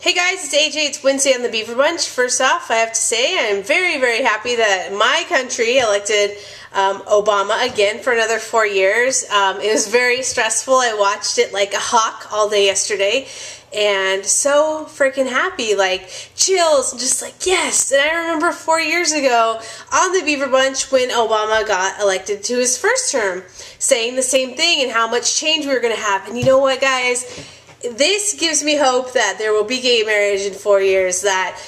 Hey guys, it's AJ. It's Wednesday on the Beaver Bunch. First off, I have to say I'm very, very happy that my country elected Obama again for another 4 years. It was very stressful. I watched it like a hawk all day yesterday and so freaking happy, like chills, just like yes. And I remember 4 years ago on the Beaver Bunch when Obama got elected to his first term, saying the same thing and how much change we were going to have. And you know what, guys? This gives me hope that there will be gay marriage in 4 years, that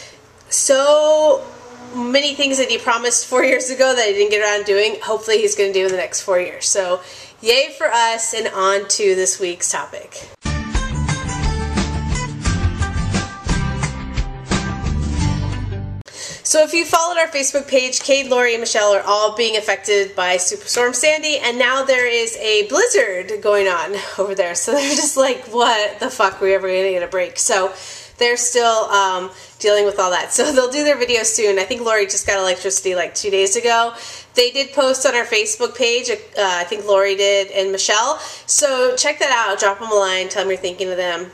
so many things that he promised 4 years ago that he didn't get around doing, hopefully he's going to do in the next 4 years. So yay for us, and on to this week's topic. So if you followed our Facebook page, Kade, Lori, and Michelle are all being affected by Superstorm Sandy, and now there is a blizzard going on over there. So they're just like, what the fuck, are we ever going to get a break? So they're still dealing with all that. So they'll do their video soon. I think Lori just got electricity like 2 days ago. They did post on our Facebook page, I think Lori did, and Michelle. So check that out. Drop them a line. Tell them you're thinking of them.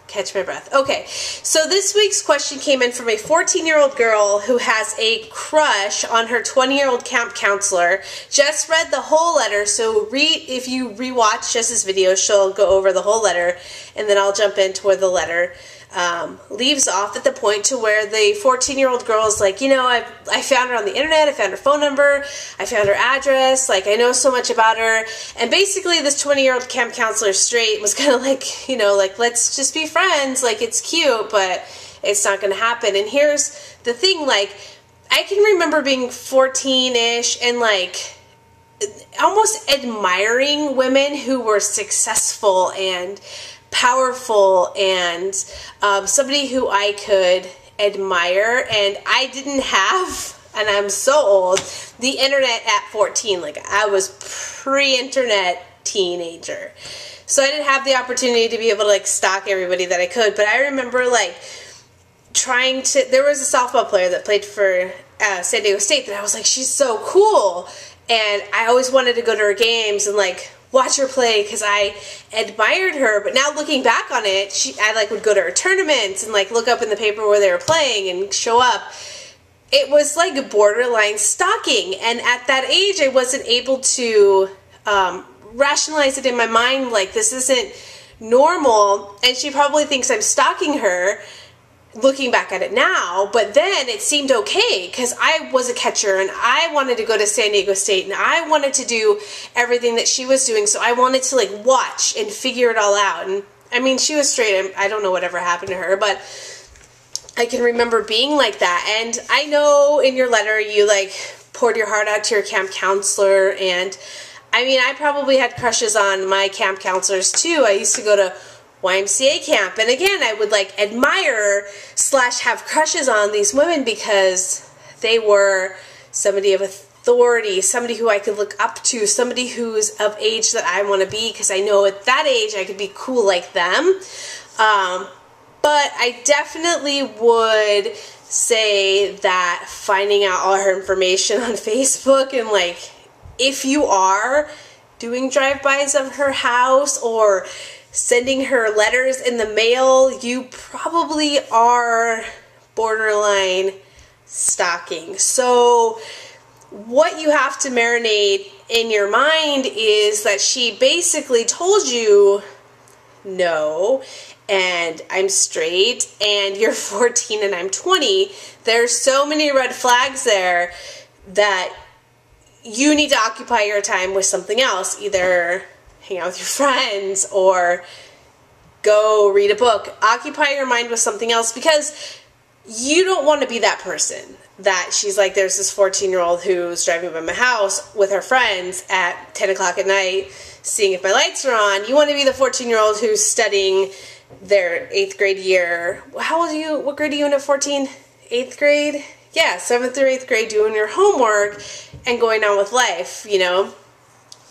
Catch my breath. Okay, so this week's question came in from a 14-year-old girl who has a crush on her 20-year-old camp counselor. Jess read the whole letter, so if you rewatch Jess's video, she'll go over the whole letter, and then I'll jump into where the letter leaves off at the point to where the 14-year-old girl is like, you know, I found her on the internet, I found her phone number, I found her address, like, I know so much about her. And basically this 20-year-old camp counselor straight was kind of like, you know, like, let's just be friends, like, it's cute, but it's not going to happen. And here's the thing, like, I can remember being 14-ish and, like, almost admiring women who were successful and powerful and somebody who I could admire, and I didn't have, and I'm so old, the internet at 14. Like, I was pre-internet teenager, so I didn't have the opportunity to be able to like stalk everybody that I could. But I remember like trying to, there was a softball player that played for San Diego State that I was like, she's so cool, and I always wanted to go to her games and like watch her play because I admired her. But now looking back on it, I like would go to her tournaments and like look up in the paper where they were playing and show up. It was like borderline stalking, and at that age I wasn't able to rationalize it in my mind like this isn't normal, and she probably thinks I'm stalking her looking back at it now. But then it seemed okay because I was a catcher and I wanted to go to San Diego State and I wanted to do everything that she was doing, so I wanted to like watch and figure it all out. And I mean, she was straight. I don't know whatever happened to her, but I can remember being like that. And I know in your letter you like poured your heart out to your camp counselor, and I mean, I probably had crushes on my camp counselors too. I used to go to YMCA camp, and again, I would like admire / have crushes on these women because they were somebody of authority, somebody who I could look up to, somebody who's of age that I want to be, because I know at that age I could be cool like them. But I definitely would say that finding out all her information on Facebook, and like if you are doing drive-bys of her house or sending her letters in the mail, you probably are borderline stalking. So what you have to marinate in your mind is that she basically told you, no, and I'm straight, and you're 14 and I'm 20. There's so many red flags there that you need to occupy your time with something else, either hang out with your friends or go read a book. Occupy your mind with something else, because you don't want to be that person that she's like, there's this 14-year-old who's driving by my house with her friends at 10 o'clock at night seeing if my lights are on. You want to be the 14-year-old who's studying their 8th grade year. How old are you? What grade are you in at 14? 8th grade? Yeah, 7th or 8th grade, doing your homework and going on with life, you know.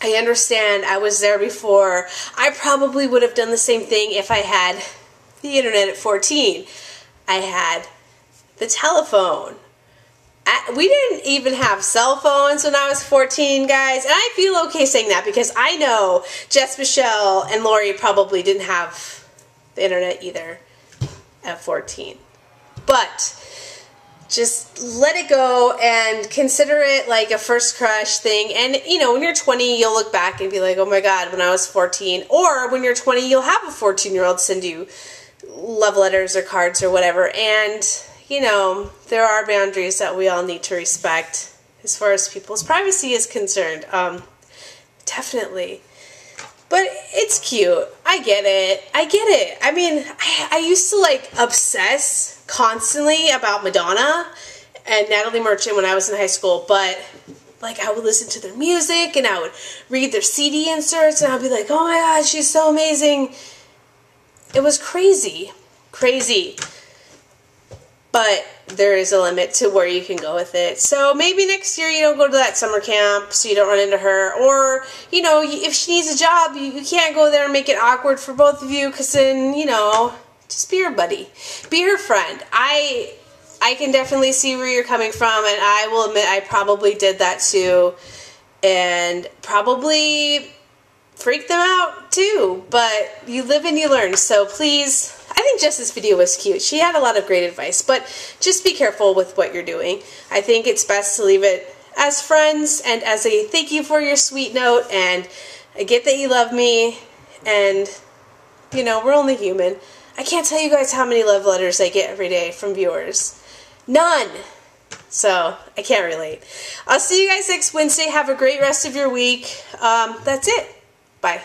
I understand. I was there before. I probably would have done the same thing if I had the internet at 14. I had the telephone. We didn't even have cell phones when I was 14, guys. And I feel okay saying that because I know Jess, Michelle, and Lori probably didn't have the internet either. at 14. But just let it go and consider it like a first crush thing. And, you know, when you're 20, you'll look back and be like, oh my God, when I was 14. Or when you're 20, you'll have a 14-year-old send you love letters or cards or whatever. And, you know, there are boundaries that we all need to respect as far as people's privacy is concerned. Definitely. But it's cute. I get it. I mean, I used to like obsess constantly about Madonna and Natalie Merchant when I was in high school, but like I would listen to their music and I would read their CD inserts and I'd be like, oh my God, she's so amazing. It was crazy. Crazy. But there is a limit to where you can go with it. So maybe next year you don't go to that summer camp so you don't run into her. Or, you know, if she needs a job, you can't go there and make it awkward for both of you because then, you know, just be her buddy. Be her friend. I can definitely see where you're coming from, and I will admit I probably did that too. And probably freaked them out too. But you live and you learn. So please... I think Jess's video was cute. She had a lot of great advice, but just be careful with what you're doing. I think it's best to leave it as friends and as a thank you for your sweet note, and I get that you love me, and, you know, we're only human. I can't tell you guys how many love letters I get every day from viewers. None! So, I can't relate. I'll see you guys next Wednesday. Have a great rest of your week. That's it. Bye.